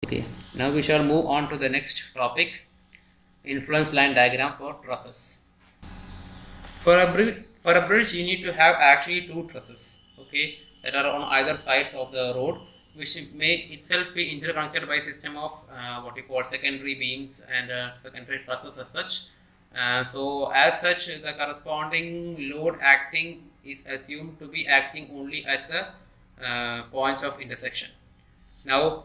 Okay, now we shall move on to the next topic, influence line diagram for trusses. For a bridge, you need to have actually two trusses, okay, that are on either sides of the road, which may itself be interconnected by a system of what we call secondary beams and secondary trusses as such. So, as such, the corresponding load acting is assumed to be acting only at the points of intersection. Now,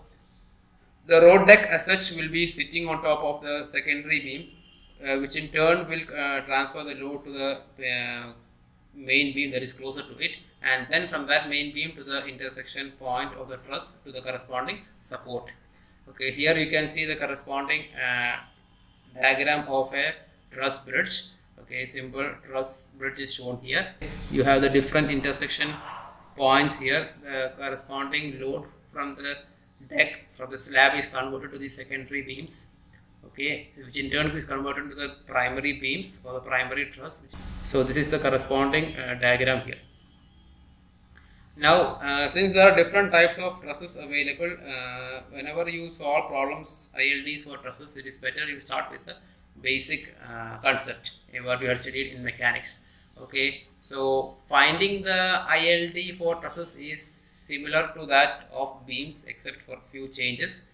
the road deck as such will be sitting on top of the secondary beam, which in turn will transfer the load to the main beam that is closer to it, and then from that main beam to the intersection point of the truss to the corresponding support. Okay, here you can see the corresponding diagram of a truss bridge. Okay, simple truss bridge is shown here. You have the different intersection points here. The corresponding load from the deck from the slab is converted to the secondary beams, okay, which in turn is converted to the primary beams or the primary truss. So this is the corresponding diagram here. Now, since there are different types of trusses available, whenever you solve problems ILDs for trusses, it is better you start with the basic concept what you had studied in mechanics. Okay, so finding the ILD for trusses is similar to that of beams except for few changes.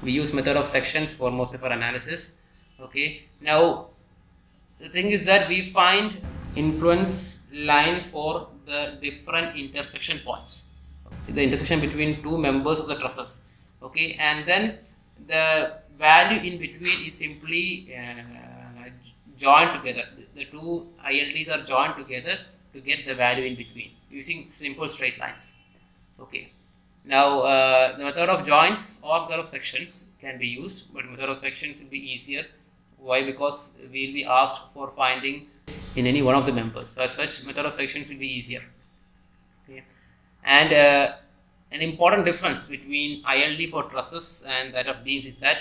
We use method of sections for most of our analysis. Okay, now the thing is that we find influence line for the different intersection points, the intersection between two members of the trusses. Okay, and then the value in between is simply joined together. The two ILDs are joined together to get the value in between using simple straight lines. Okay, now the method of joints or method of sections can be used, but method of sections will be easier. Why? Because we will be asked for finding in any one of the members. So as such, method of sections will be easier. Okay, and an important difference between ILD for trusses and that of beams is that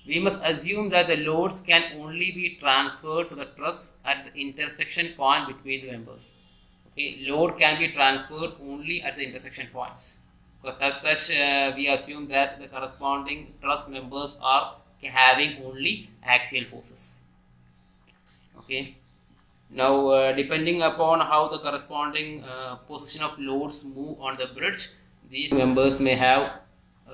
we must assume that the loads can only be transferred to the truss at the intersection point between the members. Okay, load can be transferred only at the intersection points, because as such we assume that the corresponding truss members are having only axial forces. Okay, now depending upon how the corresponding position of loads move on the bridge, these members may have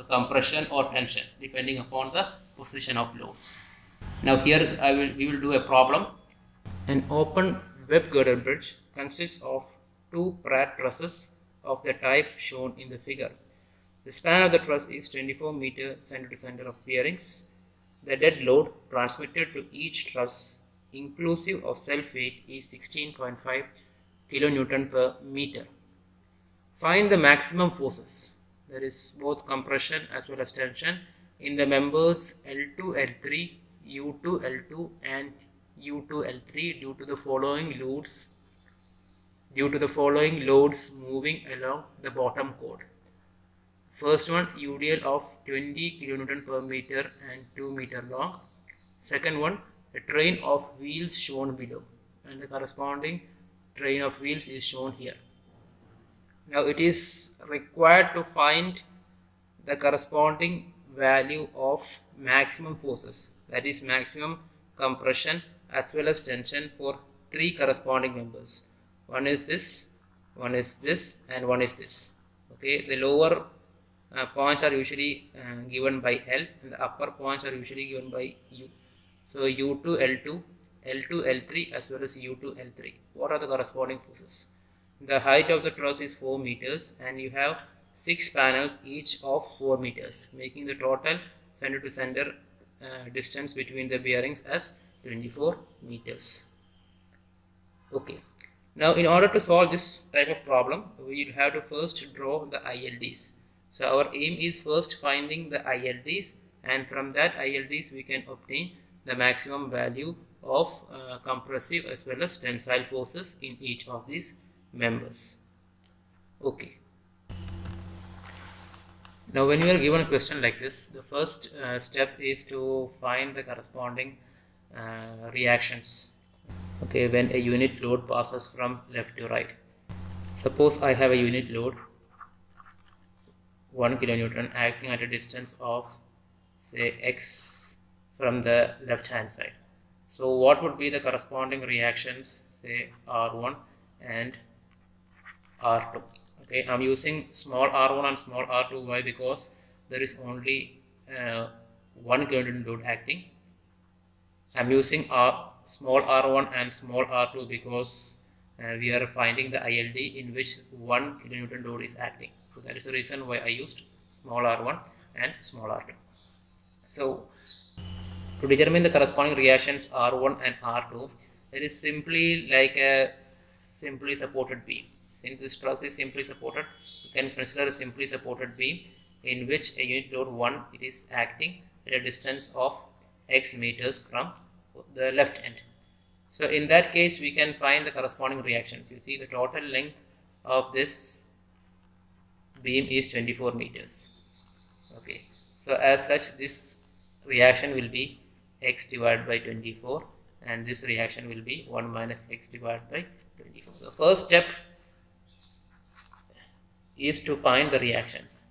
compression or tension depending upon the position of loads. Now here we will do a problem. An open web girder bridge consists of two Pratt trusses of the type shown in the figure. The span of the truss is 24 meters center to center of bearings. The dead load transmitted to each truss, inclusive of self weight, is 16.5 kilonewton per meter. Find the maximum forces, that is both compression as well as tension, in the members L2, L3, U2, L2 and U2, L3 due to the following loads moving along the bottom chord. First one, UDL of 20 kilonewton per meter and 2 meter long. Second one, a train of wheels shown below, and the corresponding train of wheels is shown here. Now it is required to find the corresponding value of maximum forces, that is maximum compression as well as tension for three corresponding members. One is this, one is this, and one is this. Okay, the lower points are usually given by L and the upper points are usually given by U. So U2, L2, L2, L3 as well as U2, L3. What are the corresponding forces? The height of the truss is 4 meters and you have 6 panels each of 4 meters, making the total center to center distance between the bearings as 24 meters. Okay. Now in order to solve this type of problem, we will have to first draw the ILDs. So our aim is first finding the ILDs, and from that ILDs we can obtain the maximum value of compressive as well as tensile forces in each of these members. Okay. Now when you are given a question like this, the first step is to find the corresponding reactions. Okay, when a unit load passes from left to right. Suppose I have a unit load 1 kilonewton acting at a distance of say x from the left hand side. So what would be the corresponding reactions, say R1 and R2? Okay, I'm using small r1 and small r2. Why? Because there is only one kilonewton load acting. I'm using small r1 and small r2 because we are finding the ILD in which 1 kilonewton load is acting. So that is the reason why I used small r1 and small r2. So to determine the corresponding reactions R1 and R2, it is simply like a simply supported beam. Since this truss is simply supported, you can consider a simply supported beam in which a unit load 1 it is acting at a distance of x meters from the left end. So in that case, we can find the corresponding reactions. You see the total length of this beam is 24 meters. Okay, so as such, this reaction will be x divided by 24, and this reaction will be 1 minus x divided by 24. The first step is to find the reactions.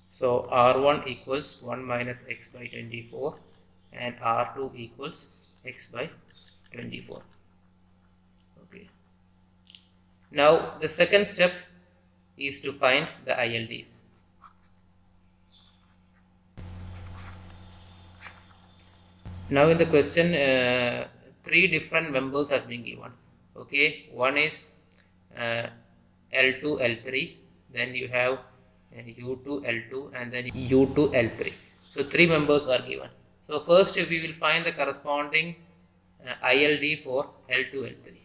So R1 equals 1 minus x by 24 and R2 equals x by 24. Okay. Now the second step is to find the ILDs. Now in the question, 3 different members has been given. Okay, one is L2, L3, then you have U2, L2, and then U2, L3. So 3 members are given. So first we will find the corresponding ILD for L2, L3.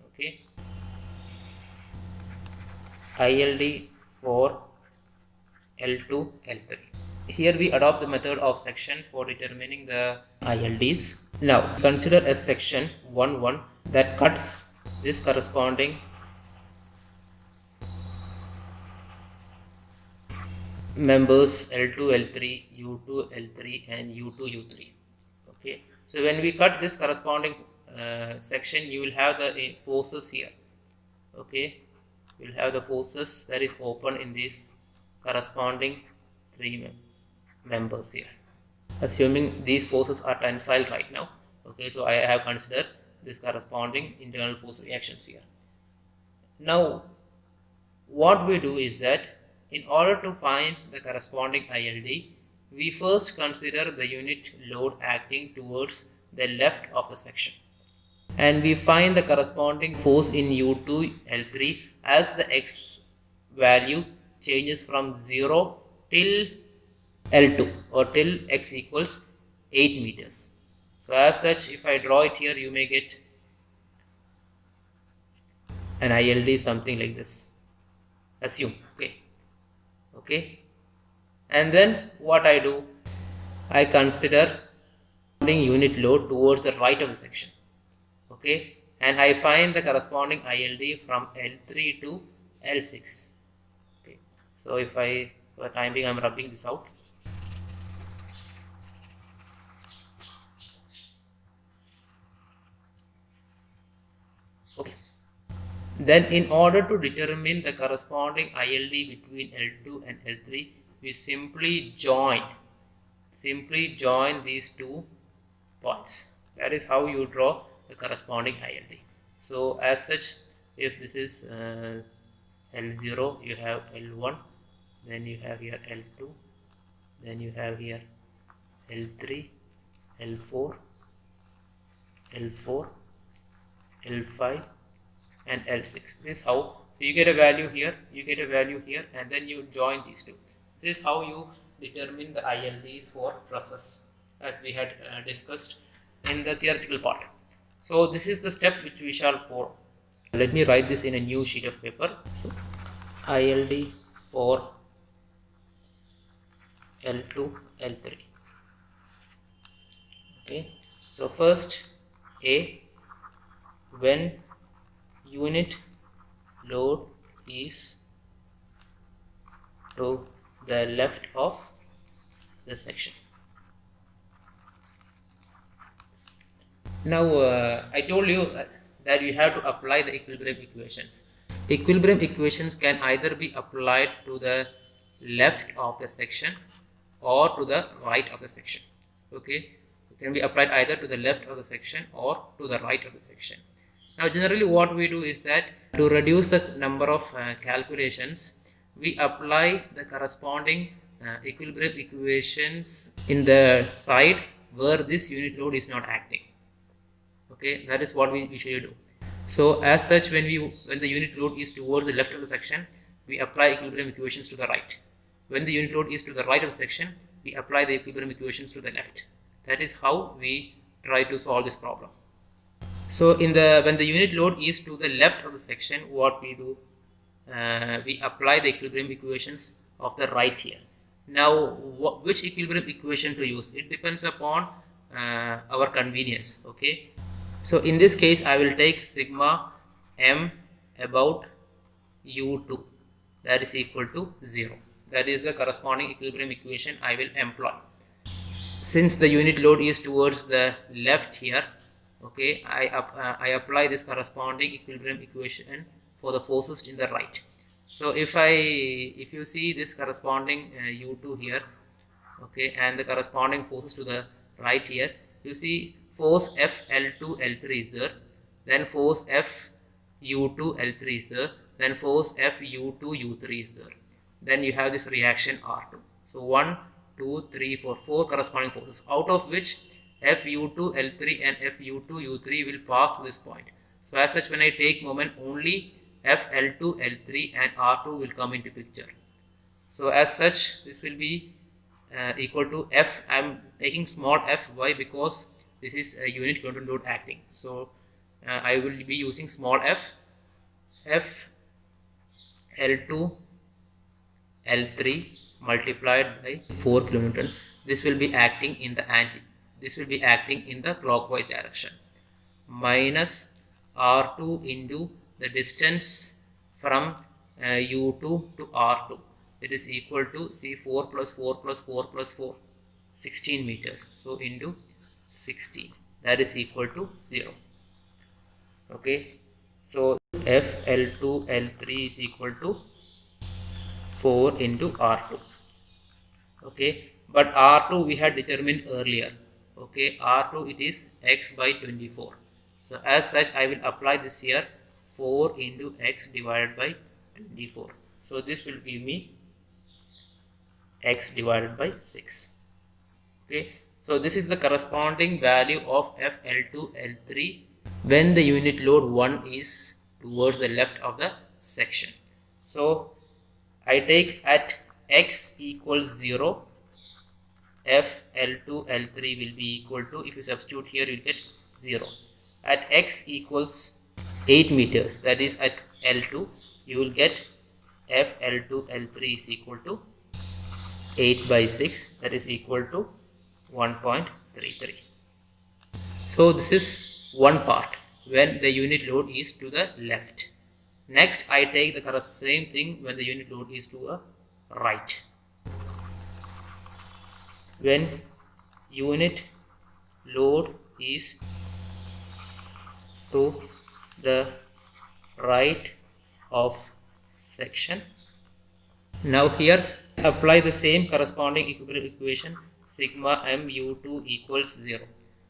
Okay, ILD for L2, L3. Here we adopt the method of sections for determining the ILDs. Now consider a section 1, 1 that cuts this corresponding members L2, L3, U2, L3 and U2, U3. Okay, so when we cut this corresponding section, you will have the forces here. Okay, you will have the forces that is open in these corresponding 3 members here, assuming these forces are tensile right now. Okay, so I have considered this corresponding internal force reactions here. Now what we do is that in order to find the corresponding ILD, we first consider the unit load acting towards the left of the section, and we find the corresponding force in U2 L3 as the x value changes from 0 till L2 or till x equals 8 meters. So as such, if I draw it here, you may get an ILD something like this. Assume, okay, and then what I do, I consider unit load towards the right of the section. Okay, and I find the corresponding ILD from L3 to L6. Okay, so if I, for the time being, I'm rubbing this out. Okay, then in order to determine the corresponding ILD between L2 and L3, we simply join these 2 points. That is how you draw the corresponding ILD. So as such, if this is L0, you have L1, then you have here L2, then you have here L3, L4, L4, L5 and L6. This is how, so you get a value here, you get a value here, and then you join these 2. This is how you determine the ILDs for trusses, as we had discussed in the theoretical part. So this is the step which we shall follow. Let me write this in a new sheet of paper. So ILD for L2, L3. Okay, so first A, when unit load is to the left of the section. Now I told you that you have to apply the equilibrium equations. Equilibrium equations can either be applied to the left of the section or to the right of the section. Okay, it can be applied either to the left of the section or to the right of the section. Now generally what we do is that to reduce the number of calculations, we apply the corresponding equilibrium equations in the side where this unit load is not acting. Okay, that is what we usually do. So as such, when the unit load is towards the left of the section, we apply equilibrium equations to the right. When the unit load is to the right of the section, we apply the equilibrium equations to the left. That is how we try to solve this problem. So when the unit load is to the left of the section, what we do, we apply the equilibrium equations of the right here. Now which equilibrium equation to use, it depends upon our convenience. Okay, so in this case I will take sigma m about u2, that is equal to 0. That is the corresponding equilibrium equation I will employ. Since the unit load is towards the left here, okay, I apply this corresponding equilibrium equation for the forces in the right. So if you see this corresponding u2 here, okay, and the corresponding forces to the right here, you see force F L2 L3 is there, then force F U2 L3 is there, then force F U2 U3 is there, then you have this reaction R2. So 1, 2, 3, 4, 4 corresponding forces, out of which F U2 L3 and F U2 U3 will pass to this point. So as such, when I take moment, only F L2 L3 and R2 will come into picture. So as such, this will be equal to F. I am taking small f. Why? Because this is a unit control load acting. So I will be using small f. F L2 L3 multiplied by 4 kN. This will be acting in the clockwise direction, minus R2 into the distance from U2 to R2. It is equal to, see, 4 plus 4 plus 4 plus 4, 16 meters. So into 16, that is equal to 0. Okay, so F L2 L3 is equal to 4 into R2. Okay, but R2 we had determined earlier. Okay, R2 it is x by 24. So as such, I will apply this here, 4 into x divided by 24. So this will give me x divided by 6. Okay, so this is the corresponding value of FL2 L3 when the unit load 1 is towards the left of the section. So I take at x equals 0, FL2 L3 will be equal to, if you substitute here, you will get 0. At x equals 8 meters, that is at L2, you will get FL2 L3 is equal to 8 by 6, that is equal to 1.33. So this is one part when the unit load is to the left. Next, I take the same thing when the unit load is to the right. When unit load is to the right of section. Now here apply the same corresponding equilibrium equation, sigma mu2 equals 0.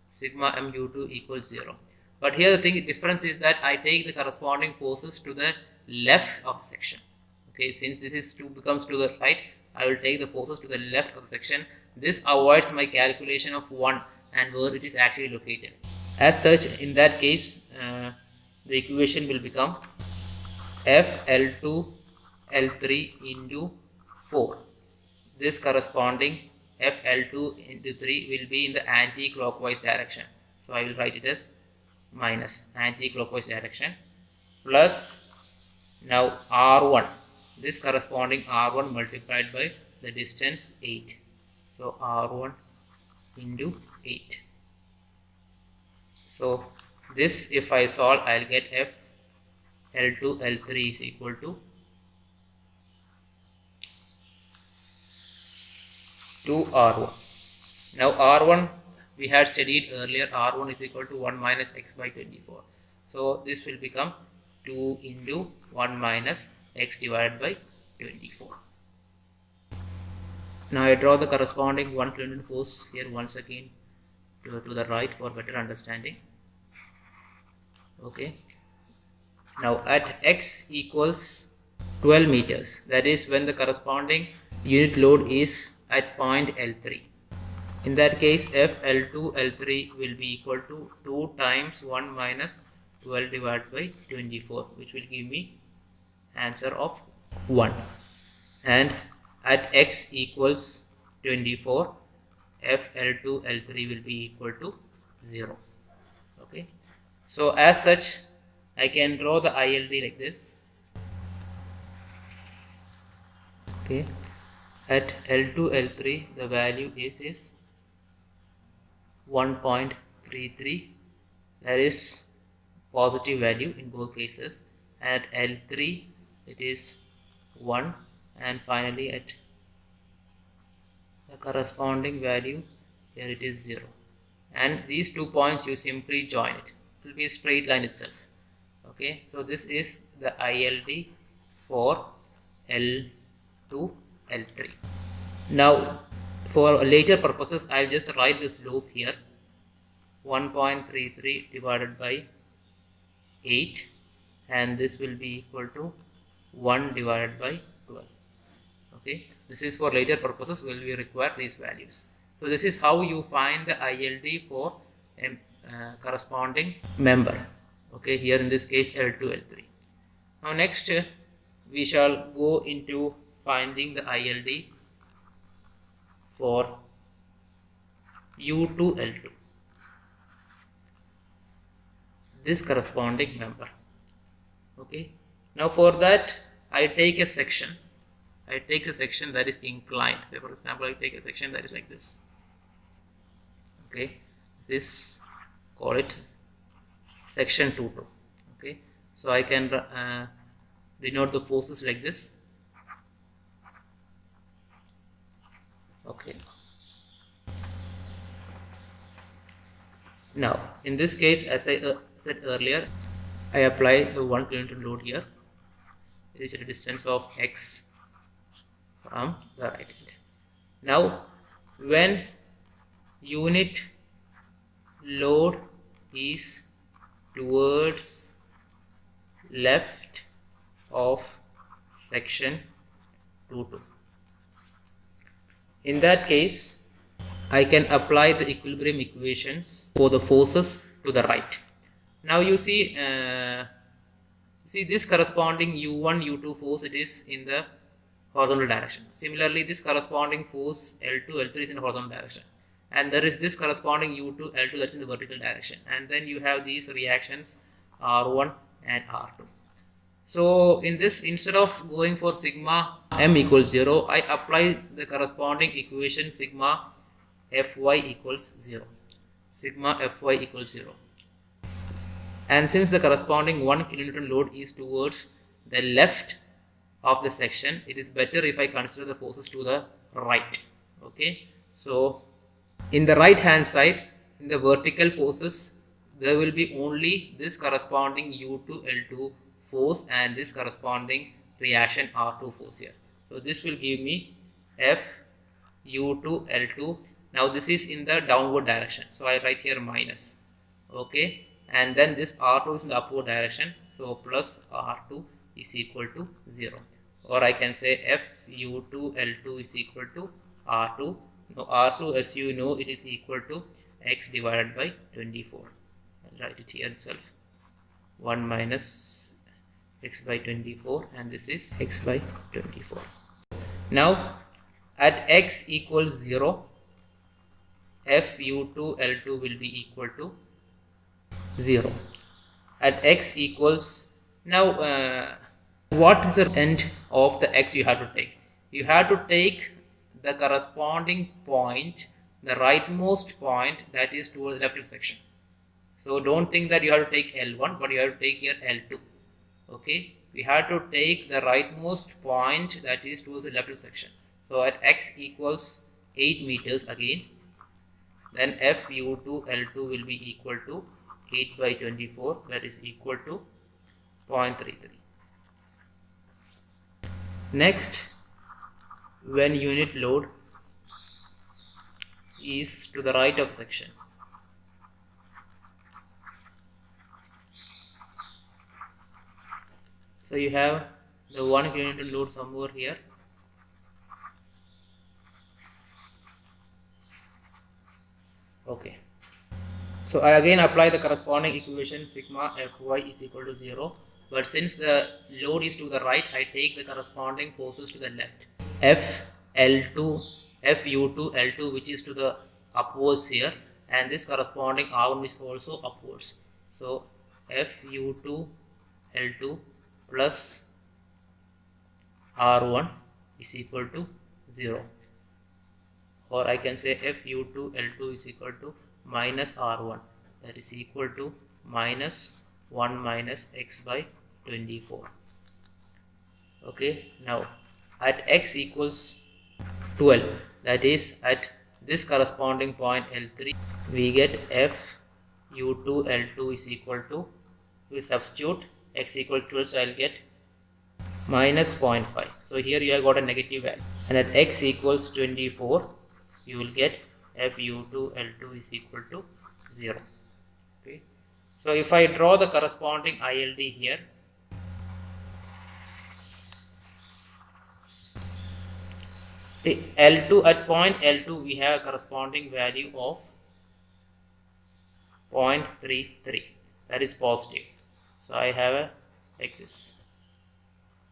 Sigma mu2 equals 0. But here the difference is that I take the corresponding forces to the left of the section. Okay, since this is becomes to the right, I will take the forces to the left of the section. This avoids my calculation of 1 and where it is actually located. As such, in that case, the equation will become FL2 L3 into 4. This corresponding FL2 into 3 will be in the anti-clockwise direction. So I will write it as minus anti-clockwise direction, plus now R1. This corresponding R1 multiplied by the distance 8. So R1 into 8. So this, if I solve, I will get FL2 L3 is equal to 2R1. Now R1 we had studied earlier, R1 is equal to 1 minus x by 24. So this will become 2 into 1 minus x divided by 24. Now I draw the corresponding 1 kilonewton force here once again to the right for better understanding. Okay. Now at x equals 12 meters, that is when the corresponding unit load is at point L3. In that case, FL2 L3 will be equal to 2 times 1 minus 12 divided by 24, which will give me answer of 1. And at x equals 24, FL2 L3 will be equal to 0. Okay. So as such, I can draw the ILD like this. Okay. At L2 L3, the value is 1.33. That is positive value in both cases. At L3 it is 1, and finally at the corresponding value here it is 0. And these 2 points you simply join it. It will be a straight line itself. Okay, so this is the ILD for L2 L3. Now for later purposes, I'll just write this loop here. 1.33 divided by 8, and this will be equal to 1 divided by 12. Okay, this is for later purposes will we require these values. So this is how you find the ILD for a corresponding member. Okay, here in this case L2 L3. Now next we shall go into finding the ILD for U2 L2, this corresponding member. Okay, now for that I take a section. I take a section that is inclined. Say for example, I take a section that is like this. Okay, this call it section 2. Okay, so I can denote the forces like this. Okay. Now in this case, as I said earlier, I apply the 1 kilonewton load here. It is at a distance of x from the right end. Now when unit load is towards left of section 2, in that case I can apply the equilibrium equations for the forces to the right. Now you see this corresponding U1 U2 force, it is in the horizontal direction. Similarly, this corresponding force L2 L3 is in the horizontal direction, and there is this corresponding U2 L2 that's in the vertical direction, and then you have these reactions R1 and R2. So in this, instead of going for sigma m equals 0, I apply the corresponding equation sigma Fy equals 0. Sigma Fy equals 0. And since the corresponding 1 kilonewton load is towards the left of the section, it is better if I consider the forces to the right. Okay, so in the right hand side, in the vertical forces, there will be only this corresponding U2 L2 force and this corresponding reaction R2 force here. So this will give me F U2 L2. Now this is in the downward direction, so I write here minus. Okay, and then this R2 is in the upward direction, so plus R2 is equal to 0. Or I can say F U2 L2 is equal to R2. Now R2, as you know, it is equal to x divided by 24. I'll write it here itself. 1 minus x by 24, and this is x by 24. Now at x equals 0, Fu2 L2 will be equal to 0. At x equals, now what is the end of the x you have to take? You have to take the corresponding point, the rightmost point, that is towards the left section. So don't think that you have to take L1, but you have to take here L2. Okay, we have to take the rightmost point that is towards the left section. So at x equals 8 meters again, then Fu2 L2 will be equal to 8 by 24, that is equal to 0.33. Next, when unit load is to the right of the section, so you have the 1 kilonewton load somewhere here. Okay. So I again apply the corresponding equation sigma Fy is equal to 0. But since the load is to the right, I take the corresponding forces to the left. F2, Fu2, which is to the upwards here, and this corresponding R1 is also upwards. So Fu2, L2 plus R1 is equal to 0. Or I can say Fu2, L2 is equal to minus R1, that is equal to minus 1 minus x by 24. Okay, now at x equals 12, that is at this corresponding point L3, we get Fu2 L2 is equal to, we substitute x equal to 12, so I'll get minus 0.5. So here you have got a negative value, and at x equals 24, you will get Fu2 L2 is equal to 0. Okay. So if I draw the corresponding ILD here, the L2 at point L2 we have a corresponding value of 0.33, that is positive. So I have a like this.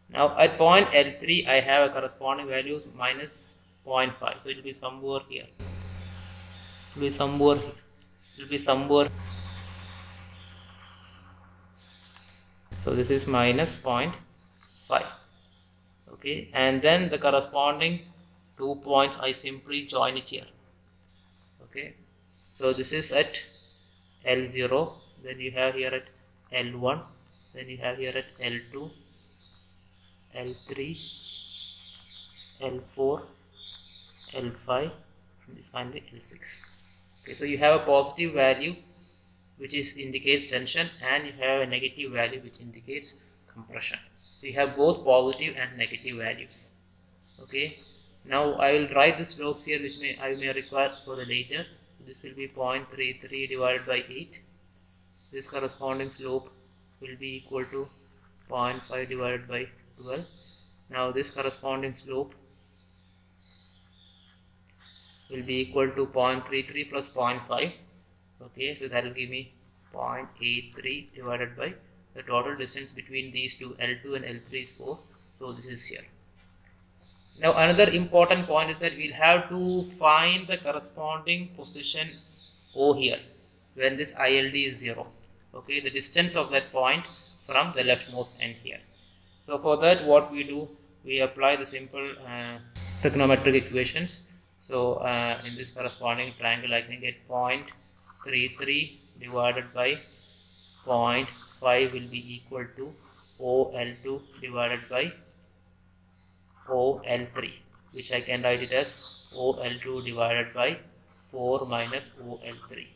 Now at point L3 I have a corresponding value of minus 0.5, so it will be somewhere here. It will be somewhere here. It will be somewhere. So this is minus 0.5. Okay, and then the corresponding 2 points I simply join it here. Okay, so this is at L0, then you have here at L1, then you have here at L2, L3, L4, L5, and this finally L6. Okay, so you have a positive value which is indicates tension, and you have a negative value which indicates compression. So you have both positive and negative values. Okay, now I will write the slopes here, which I may require for the later. This will be 0.33 divided by 8. This corresponding slope will be equal to 0.5 divided by 12. Now this corresponding slope will be equal to 0.33 plus 0.5. Okay, so that will give me 0.83 divided by the total distance between these two, L2 and L3 is 4. So this is here. Now another important point is that we'll have to find the corresponding position O here when this ILD is 0. Okay, the distance of that point from the leftmost end here. So for that, what we do, we apply the simple trigonometric equations. So in this corresponding triangle, I can get 0.33 divided by 0.5 will be equal to OL2 divided by OL3, which I can write it as OL2 divided by 4 minus OL3.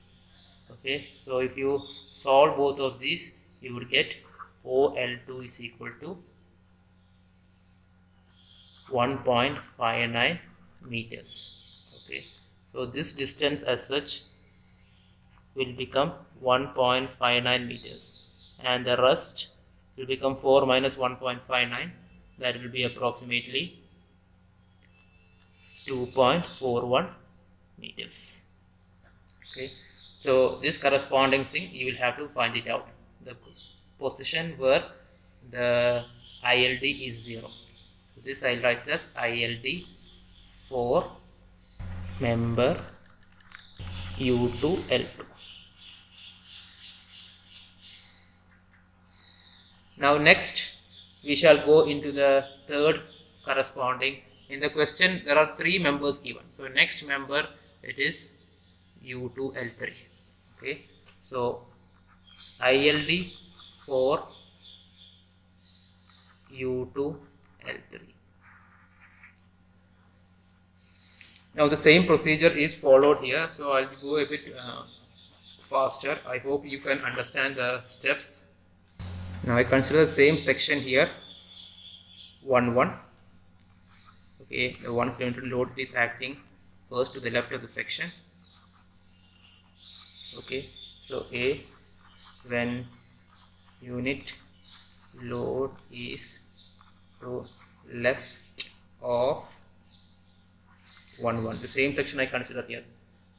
Okay, so if you solve both of these, you would get OL2 is equal to 1.59 meters. Okay, so this distance as such will become 1.59 meters, and the rest will become 4 minus 1.59, that will be approximately 2.41 meters. Okay, so this corresponding thing you will have to find it out, the position where the ILD is 0. So this I will write as ILD for member U2 L2. Now next we shall go into the third corresponding. In the question there are 3 members given. So next member, it is U2 L3. Okay, so ILD for U2 L3. Now the same procedure is followed here, so I'll go a bit faster. I hope you can understand the steps. Now I consider the same section here, 1 1. Okay, the 1 kN load is acting first to the left of the section. Okay, so A, when unit load is to left of 1 1, the same section I consider here.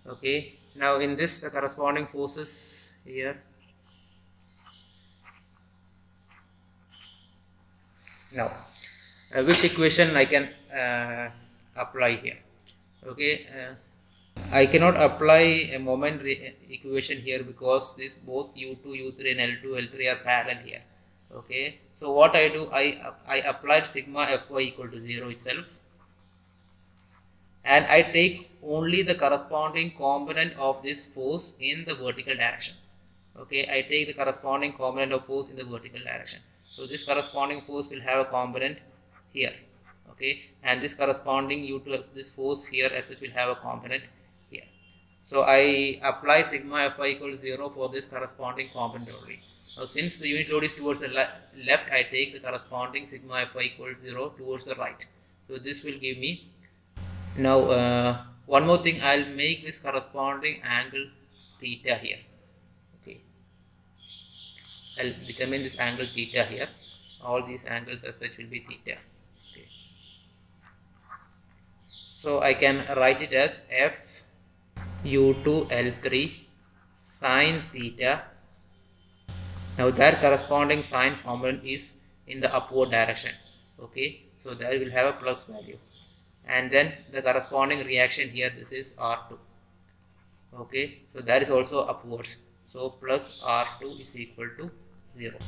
Okay, now in this the corresponding forces here. Now which equation I can apply here? Okay, I cannot apply a moment equation here because this both U2, U3 and L2, L3 are parallel here. Okay, so what I do, I applied sigma Fy equal to 0 itself, and I take only the corresponding component of this force in the vertical direction. Okay, I take the corresponding component of force in the vertical direction. So this corresponding force will have a component here. Okay, and this corresponding U2, this force here as it will have a component here. So I apply sigma Fy equals 0 for this corresponding component only. Now since the unit load is towards the left, I take the corresponding sigma Fy equals 0 towards the right. So this will give me. Now one more thing, I'll make this corresponding angle theta here. Okay, I'll determine this angle theta here. All these angles as such will be theta. Okay, so I can write it as F U2 L3 sine theta. Now their corresponding sine component is in the upward direction. Okay, so there will have a plus value, and then the corresponding reaction here, this is R2. Okay, so that is also upwards, so plus R2 is equal to 0.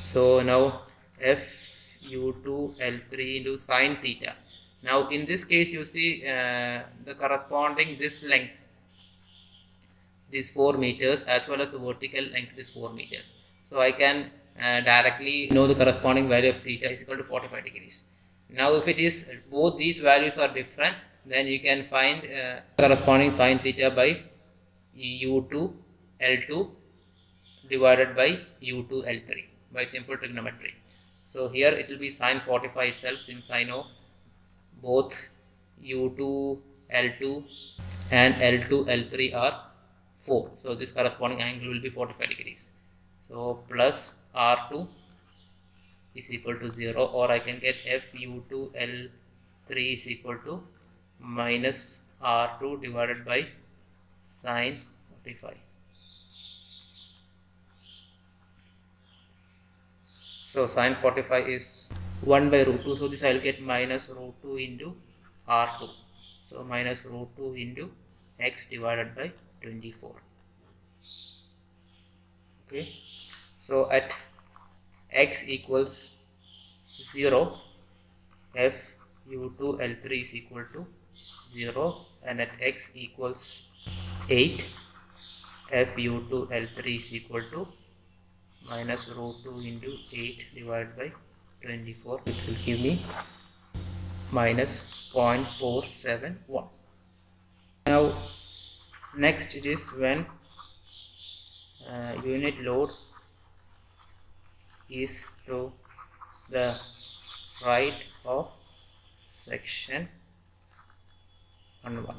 So now F U2 L3 into sine theta. Now in this case you see the corresponding this length, it is 4 meters, as well as the vertical length is 4 meters. So I can directly know the corresponding value of theta is equal to 45 degrees. Now if it is both these values are different, then you can find corresponding sine theta by U2 L2 divided by U2 L3 by simple trigonometry. So here it will be sine 45 itself, since I know both U2 L2 and L2 L3 are 4. So this corresponding angle will be 45 degrees. So plus R2 is equal to 0, or I can get FU2 L3 is equal to minus R2 divided by sine 45. So sine 45 is 1 by root 2. So this I will get minus root 2 into R2. So minus root 2 into x divided by 24. Okay. So at x equals 0, F U2 L3 is equal to 0, and at x equals 8, F U2 L3 is equal to minus root 2 into 8 divided by 24, which will give me minus 0.471. Now next it is when unit load is to the right of section 1 1.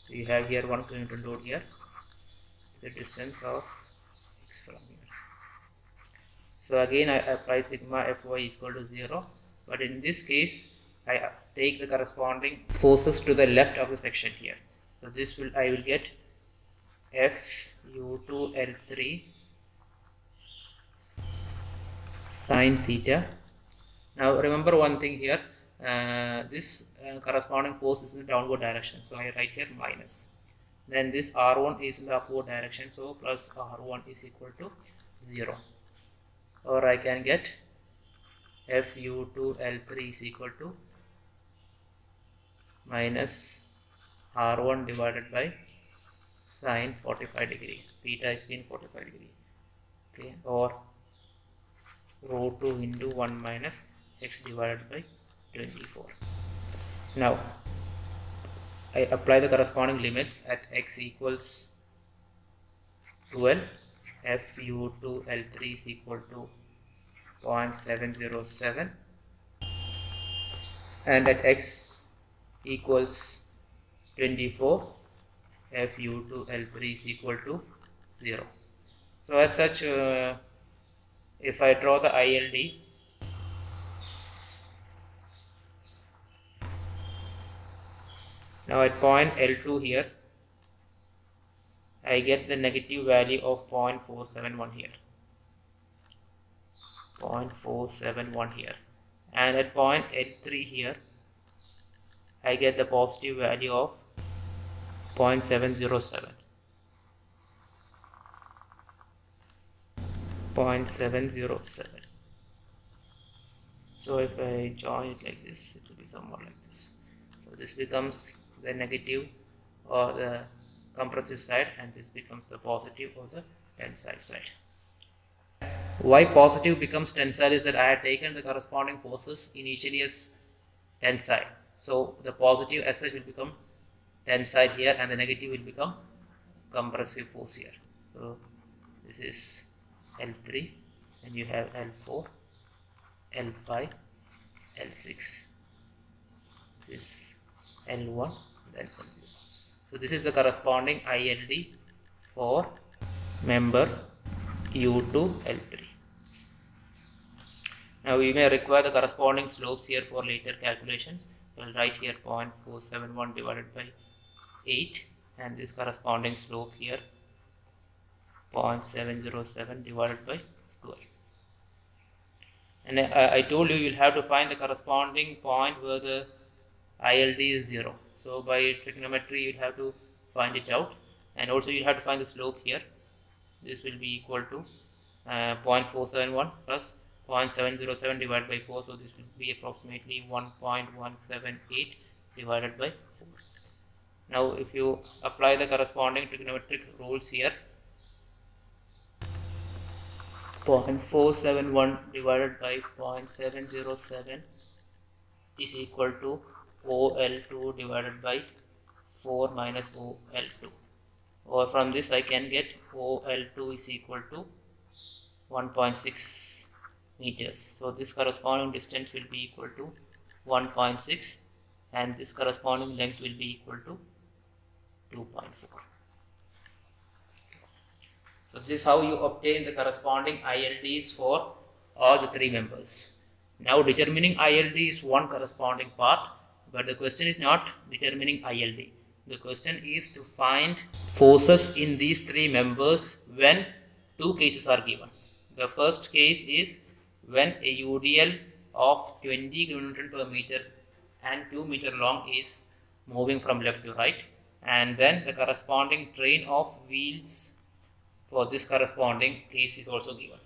So you have here 1 kN load here, the distance of x from here. So again I apply sigma Fy equal to 0, but in this case I take the corresponding forces to the left of the section here. So this will, I will get F U2 L3 sine theta. Now remember one thing here, this corresponding force is in the downward direction, so I write here minus. Then this R1 is in the upward direction, so plus R1 is equal to 0. Or I can get FU2 L3 is equal to minus R1 divided by sine 45 degree. Theta is in 45 degree. Okay, or root 2 into 1 minus x divided by 24. Now I apply the corresponding limits at x equals 12. Fu2 L3 is equal to 0.707, and at x equals 24, Fu2 L3 is equal to 0. So as such, if I draw the ILD, now at point L2 here, I get the negative value of 0.471 here, 0.471 here, and at point L3 here, I get the positive value of 0.707, 0.707. So if I join it like this, it will be somewhat like this. So this becomes the negative or the compressive side, and this becomes the positive or the tensile side. Why positive becomes tensile is that I had taken the corresponding forces initially as tensile. So the positive as such will become tensile here, and the negative will become compressive force here. So this is L3, and you have L4, L5, L6, this L1, then L0. So this is the corresponding ILD for member U2 L3. Now we may require the corresponding slopes here for later calculations. We will write here 0.471 divided by 8, and this corresponding slope here 0.707 divided by 12. And I told you will have to find the corresponding point where the ILD is 0. So by trigonometry you will have to find it out, and also you have to find the slope here. This will be equal to 0.471 plus 0.707 divided by 4. So this will be approximately 1.178 divided by 4. Now if you apply the corresponding trigonometric rules here, 0.471 divided by 0.707 is equal to OL2 divided by 4 minus OL2, or from this I can get OL2 is equal to 1.6 meters. So this corresponding distance will be equal to 1.6, and this corresponding length will be equal to 2.4. So this is how you obtain the corresponding ILDs for all the three members. Now determining ILD is one corresponding part, but the question is not determining ILD. The question is to find forces in these three members when two cases are given. The first case is when a UDL of 20 kN per meter and 2 meter long is moving from left to right, and then the corresponding train of wheels for this corresponding case is also given.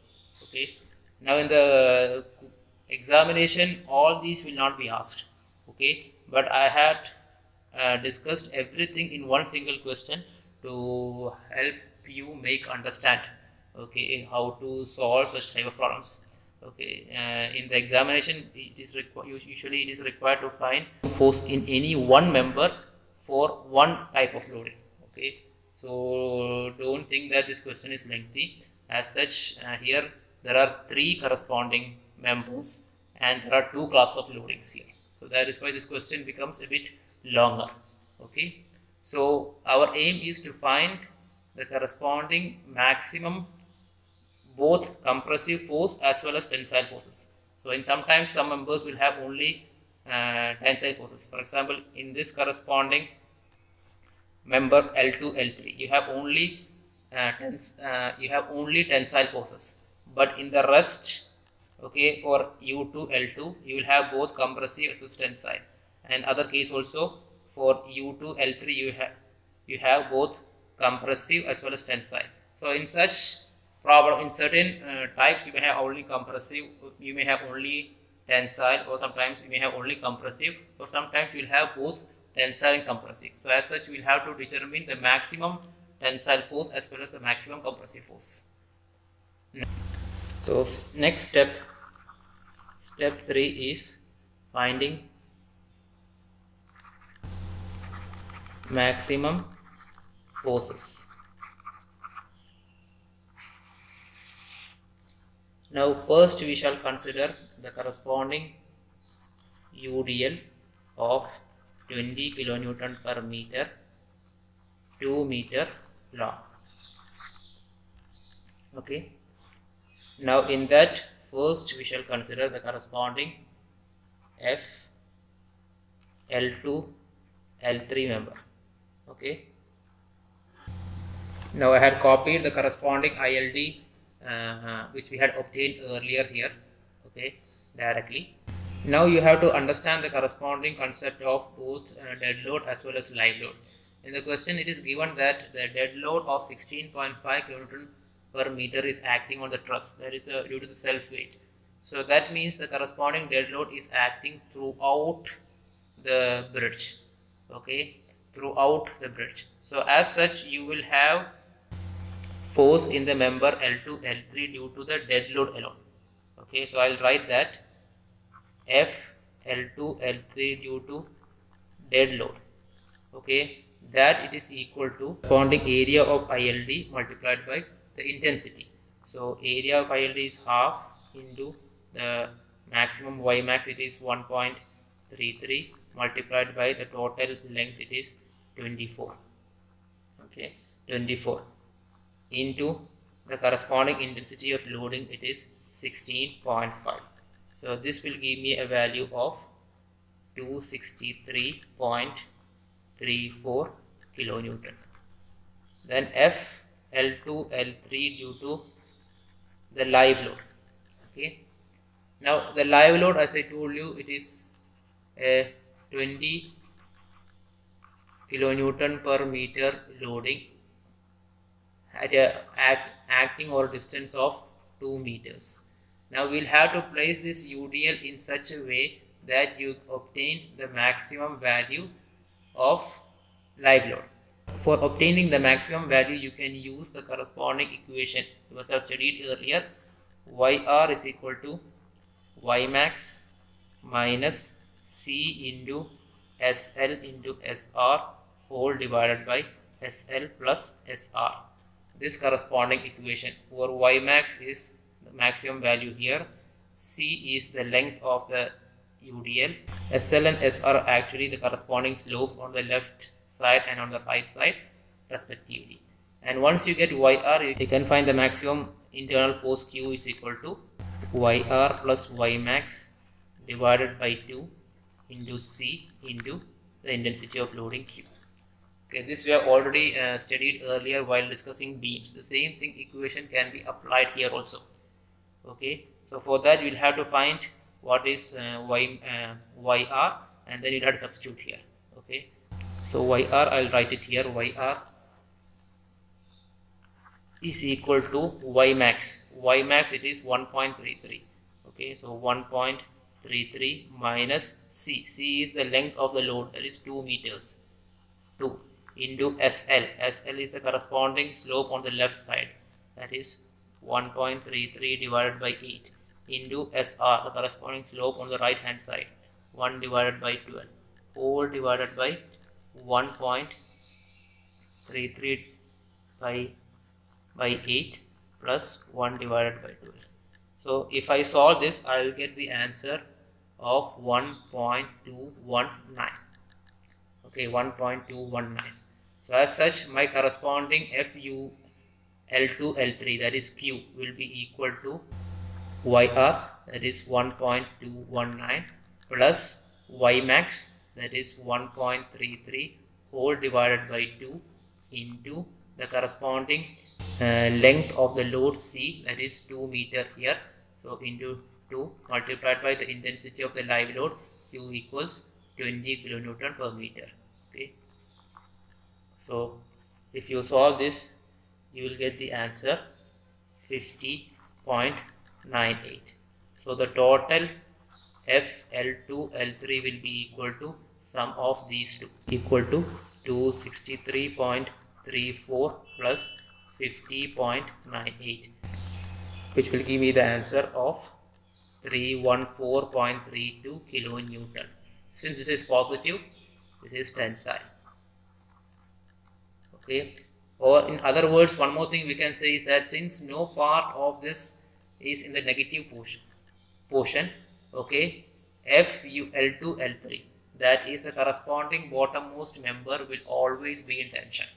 Okay. Now in the examination all these will not be asked. Okay, but I had discussed everything in one single question to help you make understand, okay, how to solve such type of problems. Okay, in the examination it is usually it is required to find force in any one member for one type of loading. Okay, so don't think that this question is lengthy. As such, here there are three corresponding members and there are two classes of loadings here. So that is why this question becomes a bit longer. Okay, so our aim is to find the corresponding maximum both compressive force as well as tensile forces. So in sometimes some members will have only tensile forces. For example, in this corresponding member L2 L3 you have only tensile forces, but in the rest, okay, for U2 L2 you will have both compressive as well as tensile, and other case also for U2 L3 you have both compressive as well as tensile. So in such problem, in certain types you may have only compressive, you may have only tensile, or sometimes you may have only compressive, or sometimes you will have both tensile and compressive. So as such we will have to determine the maximum tensile force as well as the maximum compressive force. So next step 3 is finding maximum forces. Now first we shall consider the corresponding UDL of 20 kilonewton per meter, 2 meter long. Okay. Now in that first we shall consider the corresponding F, L2, L3 member. Okay. Now I had copied the corresponding ILD which we had obtained earlier here. Okay, directly. Now you have to understand the corresponding concept of both dead load as well as live load. In the question it is given that the dead load of 16.5 kN per meter is acting on the truss, that is due to the self weight. So that means the corresponding dead load is acting throughout the bridge. Okay, throughout the bridge. So as such you will have force in the member L2, L3 due to the dead load alone. Okay, so I'll write that F L2, L3 due to dead load. Okay, that it is equal to corresponding area of ILD multiplied by the intensity. So area of ILD is half into the maximum Y max, it is 1.33 multiplied by the total length, it is 24. Okay, 24 into the corresponding intensity of loading, it is 16.5. So this will give me a value of 263.34 kilonewton. Then F L2 L3 due to the live load. Okay. Now the live load, as I told you, it is a 20 kilonewton per meter loading at acting over a distance of 2 meters. Now we'll have to place this UDL in such a way that you obtain the maximum value of live load. For obtaining the maximum value, you can use the corresponding equation you must have studied earlier. YR is equal to Y max minus C into SL into SR whole divided by SL plus SR. This corresponding equation, where Y max is the maximum value here, C is the length of the UDL, SL and SR are actually the corresponding slopes on the left side and on the right side respectively. And once you get YR, you can find the maximum internal force Q is equal to YR plus Y max divided by 2 into C into the intensity of loading Q. Okay, this we have already studied earlier while discussing beams. The same thing equation can be applied here also. Okay, so for that you will have to find what is YR, and then you will have to substitute here. Okay, so YR, I will write it here. YR is equal to Y max. Y max, it is 1.33. Okay, so 1.33 minus C. C is the length of the load, that is 2 meters. 2 into SL. SL is the corresponding slope on the left side, that is 1.33 divided by 8 into SR, the corresponding slope on the right hand side, 1 divided by 12 whole divided by 1.33 by 8 plus 1 divided by 12. So if I solve this, I will get the answer of 1.219. Okay, 1.219. So as such, my corresponding FU L2 L3, that is Q, will be equal to YR, that is 1.219 plus Y max, that is 1.33 whole divided by 2 into the corresponding length of the load C, that is 2 meter here. So into 2 multiplied by the intensity of the live load Q equals 20 kilonewton per meter. Okay. So if you solve this, you will get the answer 50.98. So the total FL2 L3 will be equal to sum of these two, equal to 263.34 plus 50.98, which will give me the answer of 314.32 kilonewton. Since this is positive, this is tensile. Okay, or in other words, one more thing we can say is that since no part of this is in the negative portion, okay, L2, L3, that is the corresponding bottommost member will always be in tension.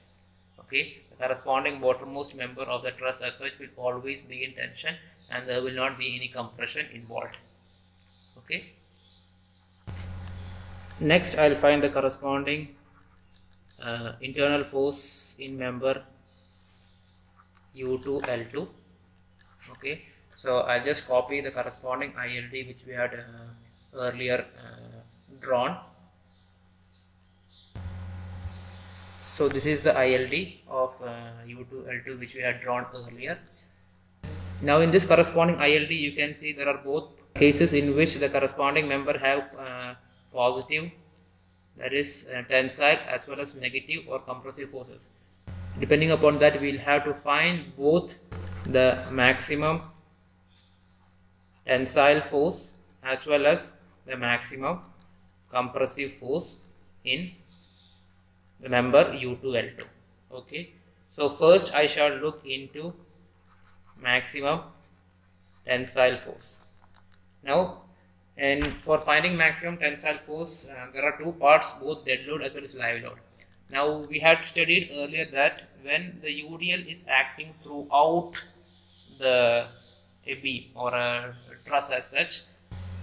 Okay, the corresponding bottommost member of the truss as such will always be in tension, and there will not be any compression involved. Okay. Next, I will find the corresponding internal force in member U2, L2. Okay, so I'll just copy the corresponding ILD which we had earlier drawn. So this is the ILD of U2, L2 which we had drawn earlier. Now in this corresponding ILD, you can see there are both cases in which the corresponding member have positive, that is tensile, as well as negative or compressive forces. Depending upon that, we will have to find both the maximum tensile force as well as the maximum compressive force in the member U2, L2. Okay, so first I shall look into maximum tensile force. Now, and for finding maximum tensile force, there are two parts, both dead load as well as live load. Now, we had studied earlier that when the UDL is acting throughout a beam or a truss as such,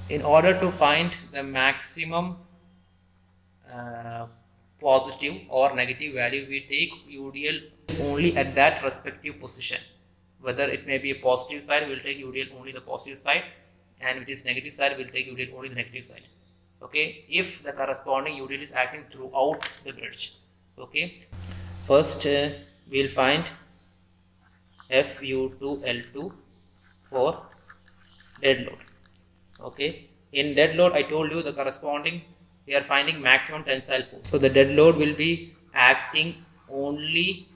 in order to find the maximum positive or negative value, we take UDL only at that respective position. Whether it may be a positive side, we will take UDL only the positive side, and if it is negative side, we will take UDL only the negative side. Okay, if the corresponding UDL is acting throughout the bridge. Okay, first we will find FU2 L2 for dead load. Okay, in dead load, I told you the corresponding, we are finding maximum tensile force. So the dead load will be acting only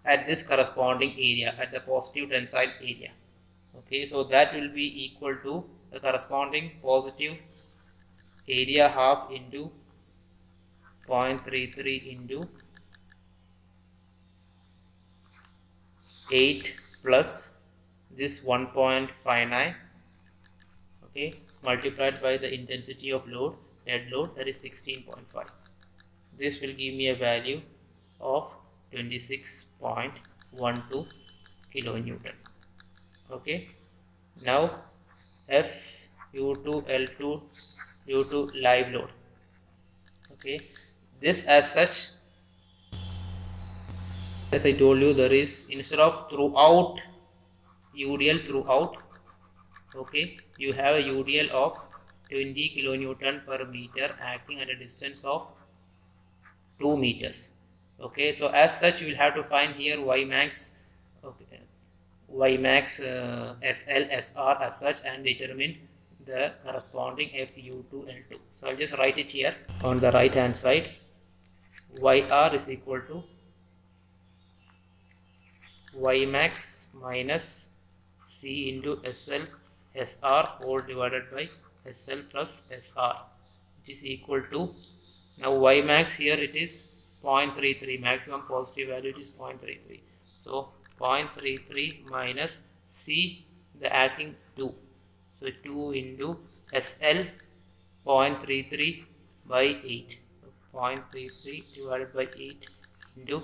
at this corresponding area, at the positive tensile area. Okay, so that will be equal to the corresponding positive area half into 0.33 into 8 plus this 1.59, okay, multiplied by the intensity of load, dead load, that is 16.5. This will give me a value of 26.12 kilonewton. Okay, now FU2 L2 due to live load. Okay, this as such, as I told you, there is, instead of throughout UDL throughout, okay, you have a UDL of 20 kilonewton per meter acting at a distance of 2 meters. Okay, so as such, you will have to find here Y max, okay, Y max SL, SR as such, and determine the corresponding FU2 L2. So I'll just write it here on the right hand side. YR is equal to Y max minus C into SL SR whole divided by SL plus SR, which is equal to, now Y max here it is 0.33, maximum positive value it is 0.33. So 0.33 minus C, the acting 2. So 2 into SL 0.33 by 8. 0.33 divided by 8 into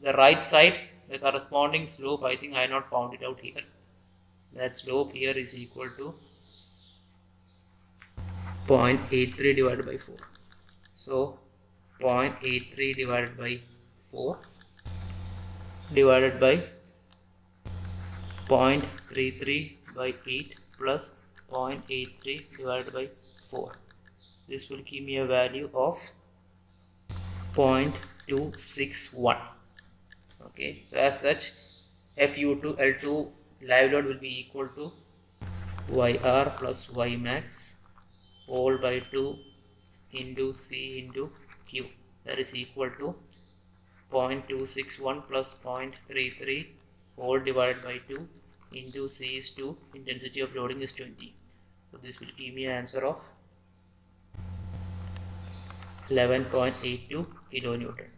the right side, the corresponding slope, I think I have not found it out here. That slope here is equal to 0.83 divided by 4. So 0.83 divided by 4 divided by 0.33 by 8 plus 0.83 divided by 4. This will give me a value of 0.261. Okay, so as such, FU2 L2 live load will be equal to YR plus Y max whole by 2 into C into Q, that is equal to 0.261 plus 0.33 whole divided by 2 into C is 2, intensity of loading is 20. So this will give me an answer of 11.82 kilonewton.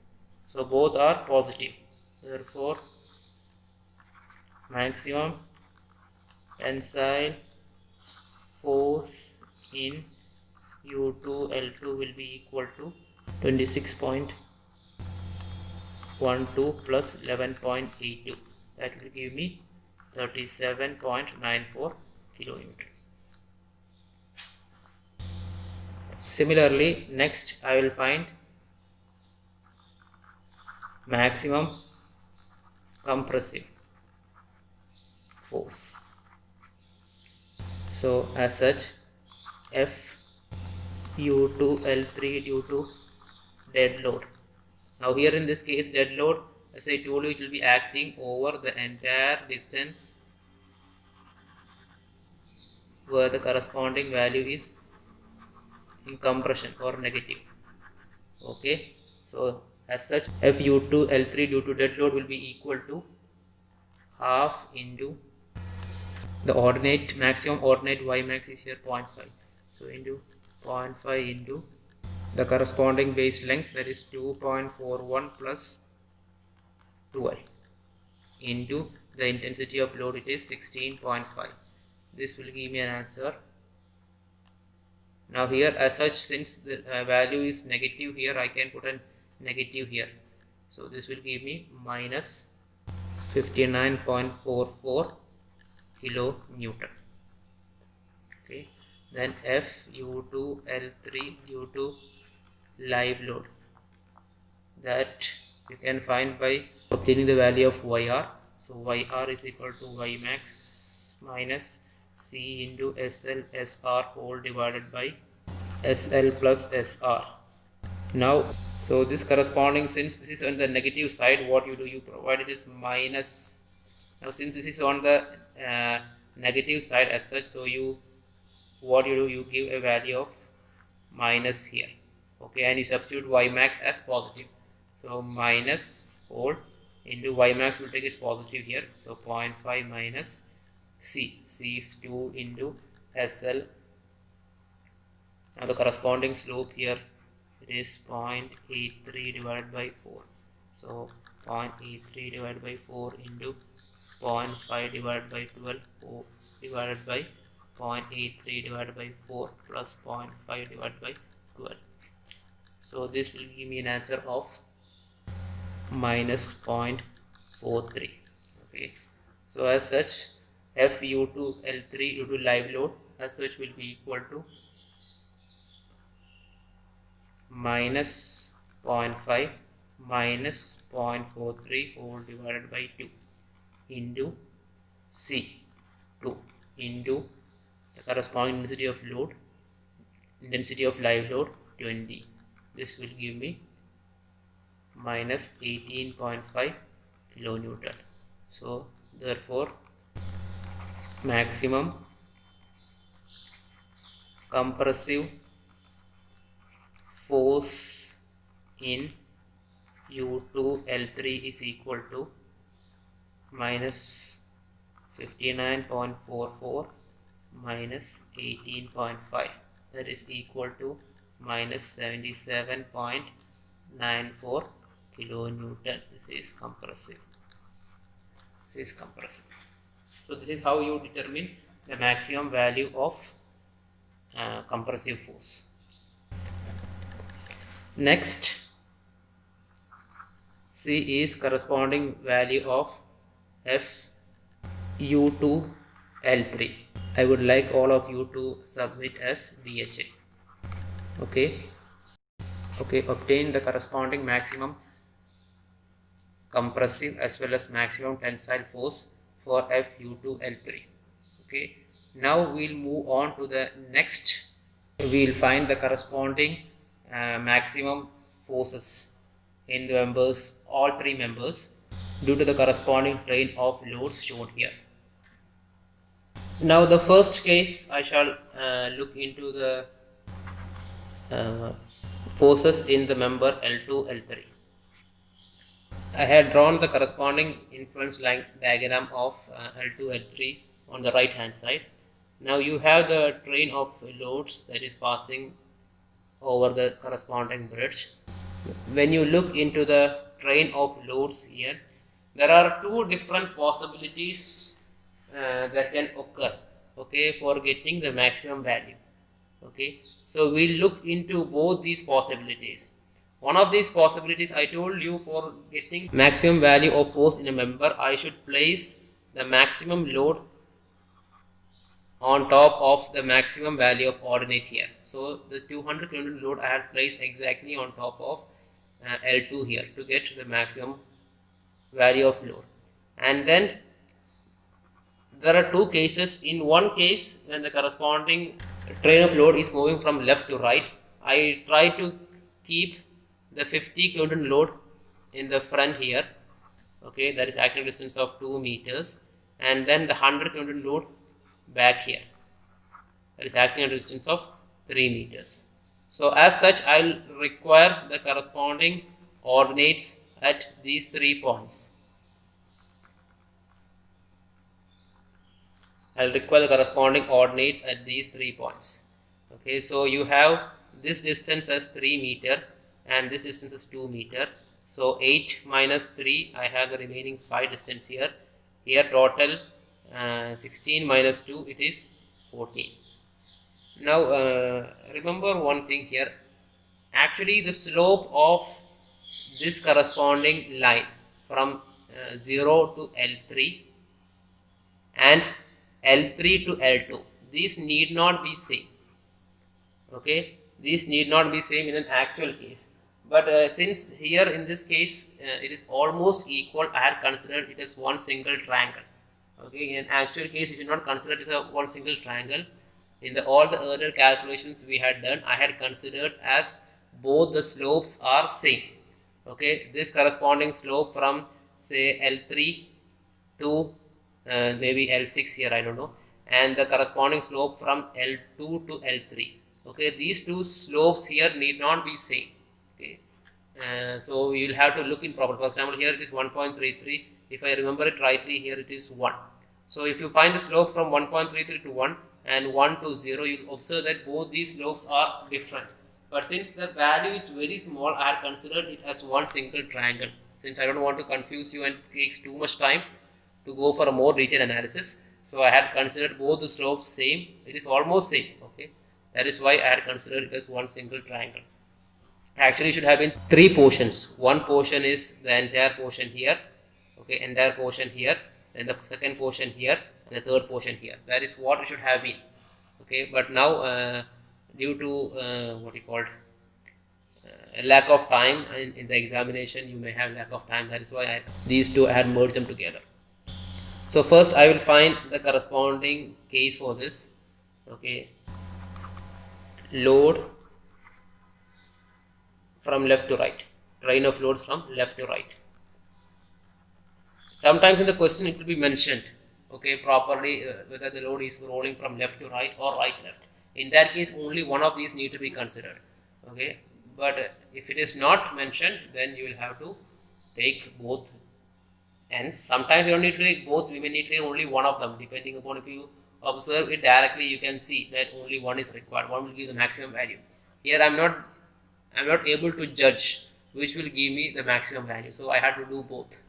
So both are positive. Therefore, maximum tensile force in U2 L2 will be equal to 26.12 plus 11.82. That will give me 37.94 kilonewton. Similarly, next I will find maximum compressive force. So as such, F U2 L3 due to dead load. Now here in this case, dead load, as I told you, it will be acting over the entire distance where the corresponding value is in compression or negative. Okay, so as such, Fu2 L3 due to dead load will be equal to half into the ordinate maximum ordinate Y max is here 0.5. So into 0.5 into the corresponding base length, that is 2.41 plus 12 into the intensity of load, it is 16.5. This will give me an answer. Now here as such, since the value is negative here, I can put a negative here. So this will give me minus 59.44 kilonewton. Okay, then Fu2 L3 due to live load, that you can find by obtaining the value of YR. So YR is equal to Y max minus C into SL SR whole divided by SL plus SR. Now, so this corresponding, since this is on the negative side, what you do, you provide it is minus. Now since this is on the negative side as such, so what you do, you give a value of minus here. Okay, and you substitute Y max as positive. So minus whole into Y max will take is positive here. So 0.5 minus C. C is 2 into SL. Now the corresponding slope here, it is 0.83 divided by 4. So 0.83 divided by 4 into 0.5 divided by 12 divided by 0.83 divided by 4 plus 0.5 divided by 12. So this will give me an answer of minus 0.43. Okay, so as such, Fu2 L3 due to live load as such will be equal to minus 0.5 minus 0.43 whole divided by 2 into C 2 into the corresponding intensity of load, intensity of live load 20. This will give me minus 18.5 kilonewton. So therefore maximum compressive force in U2 L3 is equal to minus 59.44 minus 18.5, that is equal to minus 77.94 kilonewton. This is compressive. This is compressive. So this is how you determine the maximum value of compressive force. Next, C is corresponding value of Fu2 L3. I would like all of you to submit as DHA. Okay, obtain the corresponding maximum compressive as well as maximum tensile force for Fu2 L3. Okay, now we'll move on to the next. We'll find the corresponding maximum forces in the members, all three members, due to the corresponding train of loads shown here. Now the first case, I shall look into the forces in the member L2 L3. I had drawn the corresponding influence line diagram of L2 L3 on the right hand side. Now you have the train of loads that is passing over the corresponding bridge. When you look into the train of loads here, there are two different possibilities that can occur, okay, for getting the maximum value. Okay, so we'll look into both these possibilities. One of these possibilities, I told you, for getting maximum value of force in a member, I should place the maximum load on top of the maximum value of ordinate here. So the 200 kN load I had placed exactly on top of L2 here to get the maximum value of load. And then there are two cases. In one case, when the corresponding train of load is moving from left to right, I try to keep the 50 kN load in the front here, okay, that is active distance of 2 meters, and then the 100 kN load back here, that is acting at a distance of 3 meters. So as such, I will require the corresponding ordinates at these 3 points. I will require the corresponding ordinates at these 3 points. Okay, so you have this distance as 3 meter and this distance is 2 meter. So 8 minus 3, I have the remaining 5 distance here. Here total 16 minus 2, it is 14. Now remember one thing here. Actually, the slope of this corresponding line from 0 to L3 and L3 to L2, these need not be same. Okay, these need not be same in an actual case. But since here in this case it is almost equal, I had considered it as one single triangle. Okay, in actual case, you should not consider it as a one single triangle. In all the earlier calculations we had done, I had considered as both the slopes are same. Okay, this corresponding slope from say L3 to maybe L6 here, I don't know, and the corresponding slope from L2 to L3. Okay, these two slopes here need not be same. Okay, so you will have to look in proper. For example, here it is 1.33. If I remember it rightly, here it is 1. So if you find the slope from 1.33 to 1 and 1 to 0, you will observe that both these slopes are different. But since the value is very small, I have considered it as one single triangle. Since I don't want to confuse you and it takes too much time to go for a more detailed analysis, so I had considered both the slopes same. It is almost same. Okay, that is why I had considered it as one single triangle. Actually, it should have been 3 portions. One portion is the entire portion here. Okay, entire portion here, then the second portion here, and the third portion here. That is what it should have been. Okay, but now due to what you called lack of time in the examination, you may have lack of time. That is why these two I had merged them together. So first I will find the corresponding case for this. Okay, load from left to right, train of loads from left to right. Sometimes in the question it will be mentioned, okay, properly whether the load is rolling from left to right or right left. In that case, only one of these need to be considered. Okay, but if it is not mentioned, then you will have to take both ends. Sometimes you don't need to take both. We may need to take only one of them, depending upon, if you observe it directly, you can see that only one is required. One will give the maximum value. Here I am not able to judge which will give me the maximum value, so I had to do both.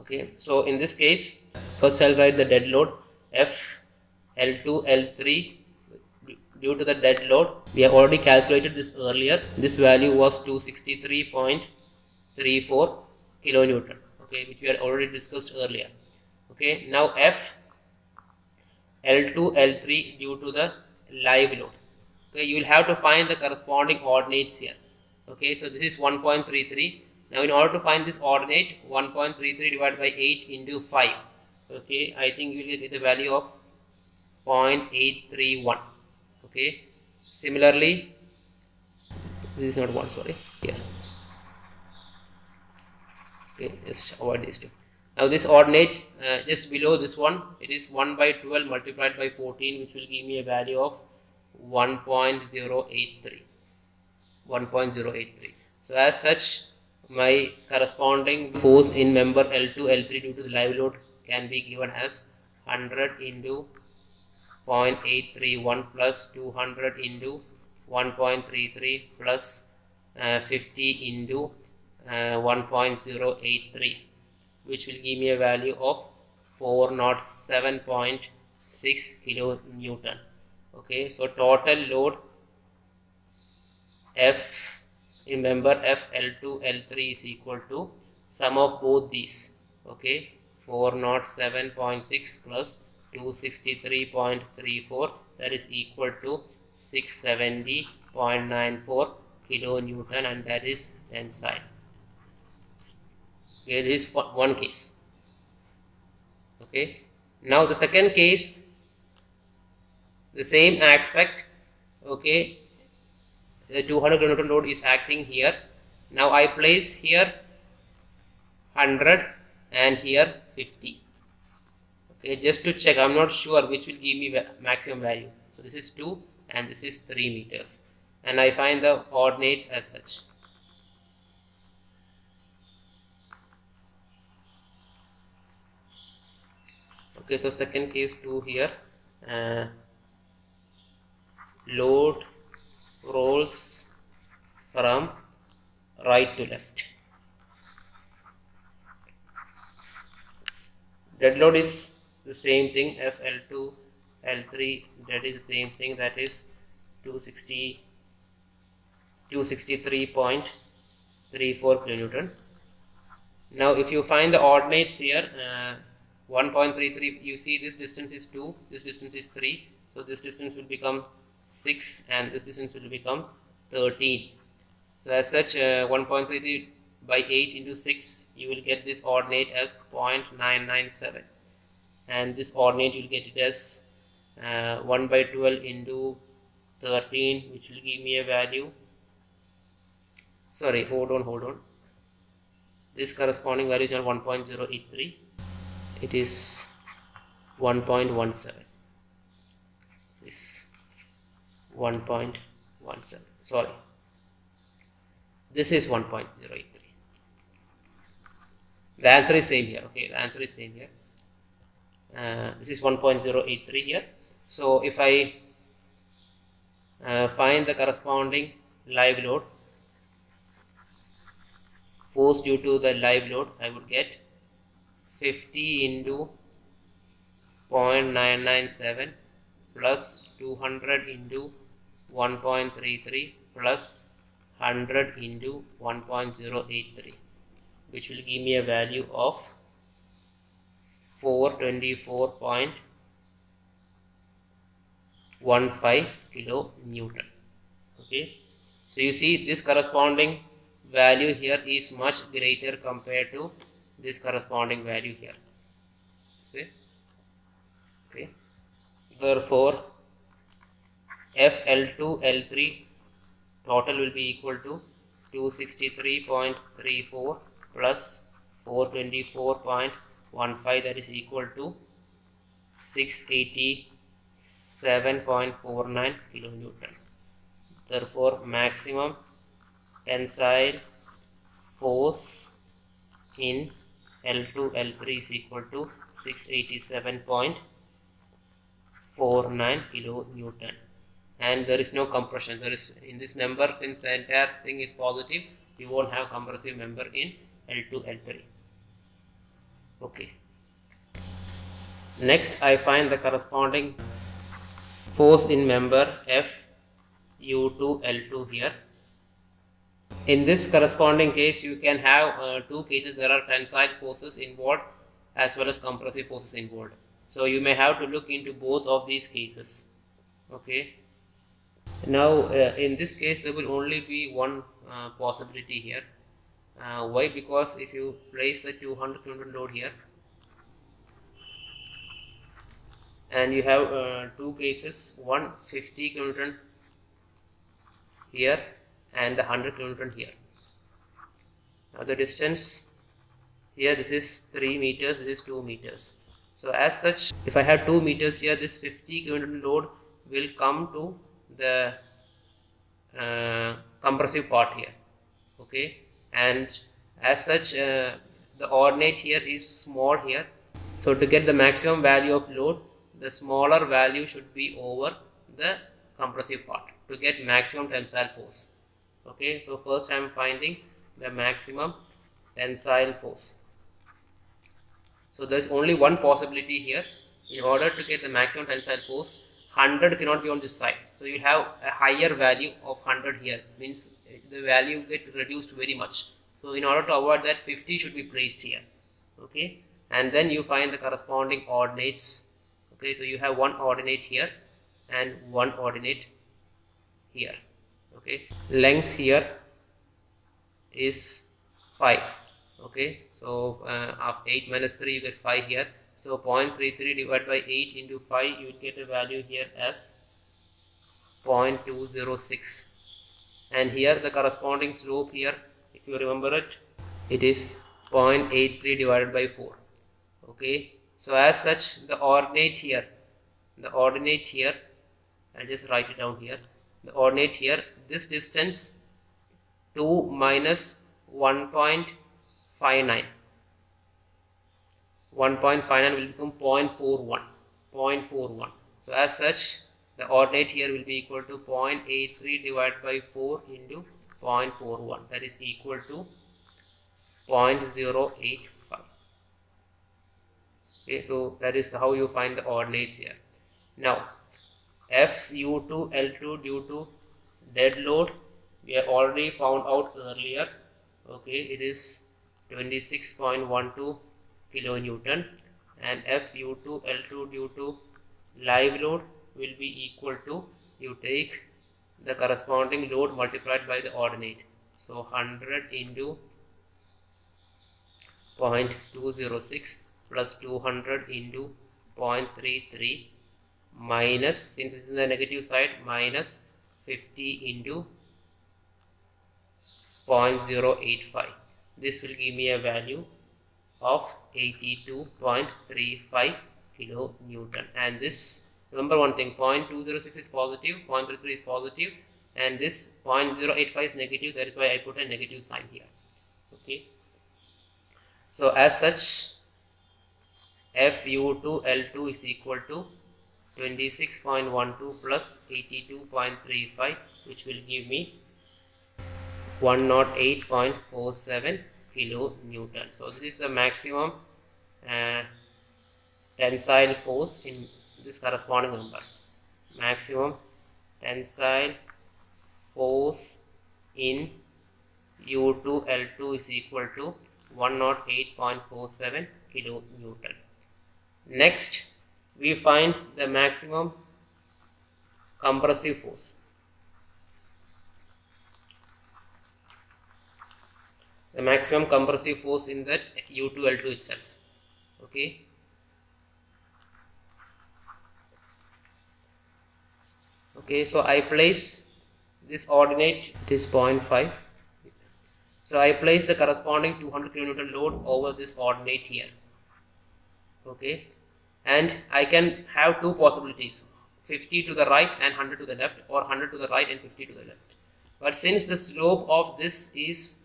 Okay, so in this case, first I'll write the dead load F L2 L3. Due to the dead load, we have already calculated this earlier. This value was 263.34 kilonewton. Okay, which we had already discussed earlier. Okay, now F L2 L3 due to the live load. Okay, you will have to find the corresponding ordinates here. Okay, so this is 1.33. Now in order to find this ordinate, 1.33 divided by 8 into 5. Okay, I think you will get the value of 0.831. Okay, similarly, this is not 1, sorry, here. Okay, just avoid these two. Now this ordinate just below this one, it is 1 by 12 multiplied by 14, which will give me a value of 1.083. 1.083. So as such, my corresponding force in member L2 L3 due to the live load can be given as 100 into 0.831 plus 200 into 1.33 plus 50 into 1.083, which will give me a value of 407.6 kilonewton. Okay, so total load F in member F L2 L3 is equal to sum of both these. Okay, 407.6 plus 263.34, that is equal to 670.94 kilonewton, and that is tensile. Okay, this is one case. Okay, now the second case, the same aspect. Okay, the 200 kilonewton load is acting here. Now I place here 100 and here 50. Okay, just to check, I'm not sure which will give me maximum value. So this is 2 and this is 3 meters, and I find the ordinates as such. Okay, so second case 2 here, load rolls from right to left. Dead load is the same thing, FL2 L3, that is the same thing, that is 263.34 kilonewton. Now if you find the ordinates here, 1.33, you see this distance is 2, this distance is 3, so this distance will become 6 and this distance will become 13. So as such, 1.33 by 8 into 6, you will get this ordinate as 0.997, and this ordinate you will get it as 1 by 12 into 13, which will give me a value, sorry, hold on, this corresponding value is not 1.083, it is 1.17, this 1.17, sorry, this is 1.083. The answer is same here. Okay, the answer is same here. This is 1.083 here. So if I find the corresponding live load, force due to the live load, I would get 50 into 0.997 plus 200 into 1.33 plus 100 into 1.083, which will give me a value of 424.15 kilonewton. Okay, so you see this corresponding value here is much greater compared to this corresponding value here. See? Okay, therefore FL2 L3 total will be equal to 263.34 plus 424.15, that is equal to 687.49 kilonewton. Therefore maximum tensile force in L2 L3 is equal to 687.49 kilonewton. And there is no compression. There is, in this member, since the entire thing is positive, you won't have compressive member in L2 L3. Okay, next I find the corresponding force in member F U2 L2 here. In this corresponding case, you can have two cases. There are tensile forces involved as well as compressive forces involved, so you may have to look into both of these cases. Okay, now in this case there will only be one possibility here. Why? Because if you place the 200 kilonewton load here and you have two cases, one 50 kilonewton here and the 100 kilonewton here. Now the distance here, this is 3 meters, this is 2 meters. So as such, if I have 2 meters here, this 50 kilonewton load will come to the compressive part here. Okay, and as such the ordinate here is small here, so to get the maximum value of load, the smaller value should be over the compressive part to get maximum tensile force. Okay, so first I am finding the maximum tensile force. So there is only one possibility here. In order to get the maximum tensile force, 100 cannot be on this side. So you have a higher value of 100 here, means the value get reduced very much. So in order to avoid that, 50 should be placed here. Okay, and then you find the corresponding ordinates. Okay, so you have one ordinate here and one ordinate here. Okay, length here is 5. Okay, so of 8 minus 3 you get 5 here. So 0.33 divided by 8 into 5, you will get a value here as 0.206. And here the corresponding slope here, if you remember it, it is 0.83 divided by 4. Okay, so as such the ordinate here, I'll just write it down here. The ordinate here, this distance 2 minus 1.59. 1.59 will become 0.41. So as such, the ordinate here will be equal to 0.83 divided by 4 into 0.41. That is equal to 0.085. Okay, so that is how you find the ordinates here. Now, FU2 L2 due to dead load, we have already found out earlier. Okay, it is 26.12 kilonewton, and FU2 L2 due to live load will be equal to, you take the corresponding load multiplied by the ordinate. So 100 into 0.206 plus 200 into 0.33 minus, since it's in the negative side, minus 50 into 0.085. This will give me a value of 82.35 kilonewton. And this, remember one thing, 0.206 is positive, 0.33 is positive, and this 0.085 is negative. That is why I put a negative sign here. Okay, so as such, FU2 L2 is equal to 26.12 plus 82.35, which will give me 108.47 kilonewton. So this is the maximum tensile force in this corresponding number. Maximum tensile force in U2 L2 is equal to 108.47 kilonewton. Next, we find the maximum compressive force. The maximum compressive force in that U2 L2 itself. Okay. Okay, so I place this ordinate, it is 0.5. So I place the corresponding 200 kilonewton load over this ordinate here. Okay, and I can have two possibilities, 50 to the right and 100 to the left, or 100 to the right and 50 to the left. But since the slope of this is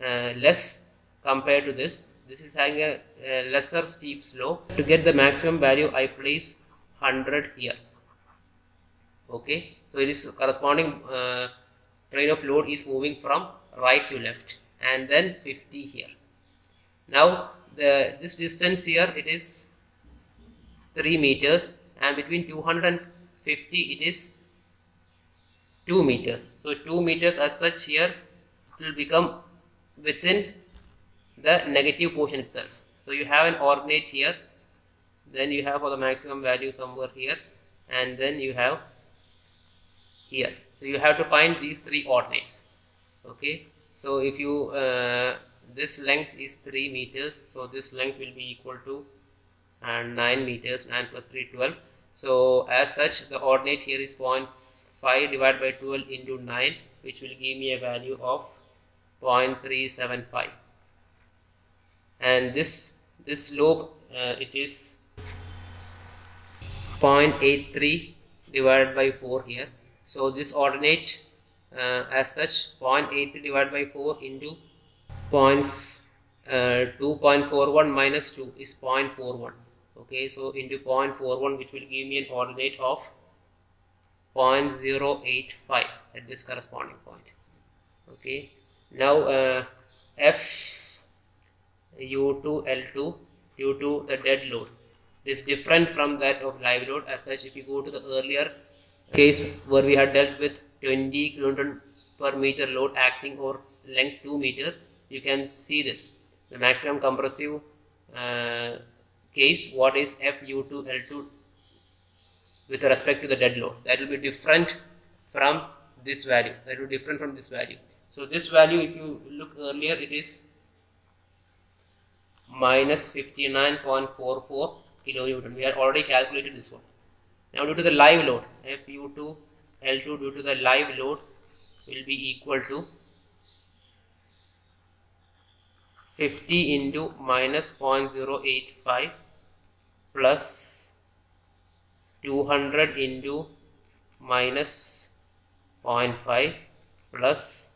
less compared to this is having a lesser steep slope. To get the maximum value, I place 100 here. Okay, so it is corresponding train of load is moving from right to left, and then 50 here. Now this distance here, it is 3 meters, and between 200 and 50 it is 2 meters. So 2 meters as such here, it will become within the negative portion itself. So you have an ordinate here, then you have for the maximum value somewhere here, and then you have here. So you have to find these three ordinates. Okay, so if you this length is 3 meters, so this length will be equal to 9 meters, 9 plus 3, 12. So as such, the ordinate here is 0.5 divided by 12 into 9, which will give me a value of 0.375. And this slope, it is 0.83 divided by 4 here. So this ordinate as such, 0.83 divided by 4 into 2.41 minus 2 is 0.41. Okay, so into 0.41, which will give me an ordinate of 0.085 at this corresponding point. Okay, now FU2 L2 due to the dead load. It is different from that of live load. As such, if you go to the earlier case where we had dealt with 20 kN per meter load acting over length 2 meter, you can see this. The maximum compressive case, what is FU2 L2 with respect to the dead load, that will be different from this value. So this value, if you look earlier, it is minus 59.44 kilonewton. We had already calculated this one. Now due to the live load, FU2 L2 due to the live load will be equal to 50 into minus 0.085 plus 200 into minus 0.5 plus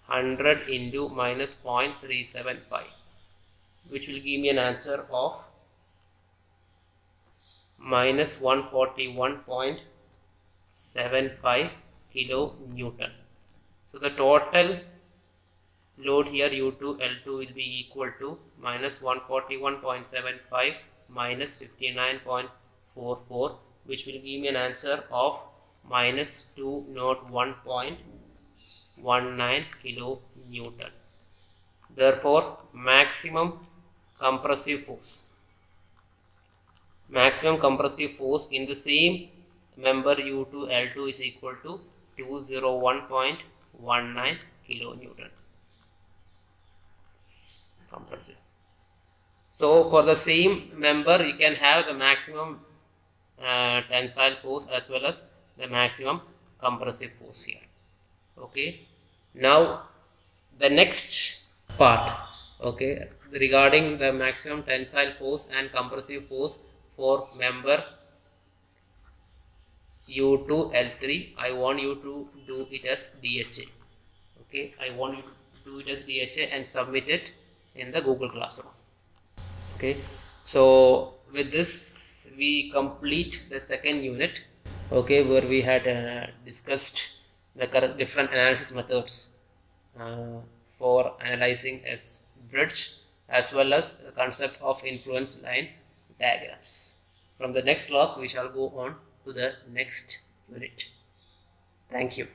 100 into minus 0.375, which will give me an answer of minus 141.75 kilonewton. So the total load here U2 L2 will be equal to minus 141.75 minus 59.44, which will give me an answer of minus 201.19 kilonewton. Therefore, maximum compressive force in the same member U2 L2 is equal to 201.19 kilonewton compressive. So for the same member, you can have the maximum tensile force as well as the maximum compressive force here. Okay. Now the next part, okay, regarding the maximum tensile force and compressive force for member U2 L3, I want you to do it as DHA. Okay, I want you to do it as DHA and submit it in the Google Classroom. Okay, so with this we complete the second unit, okay, where we had discussed the different analysis methods for analyzing as bridge as well as the concept of influence line diagrams. From the next class we shall go on to the next unit. Thank you.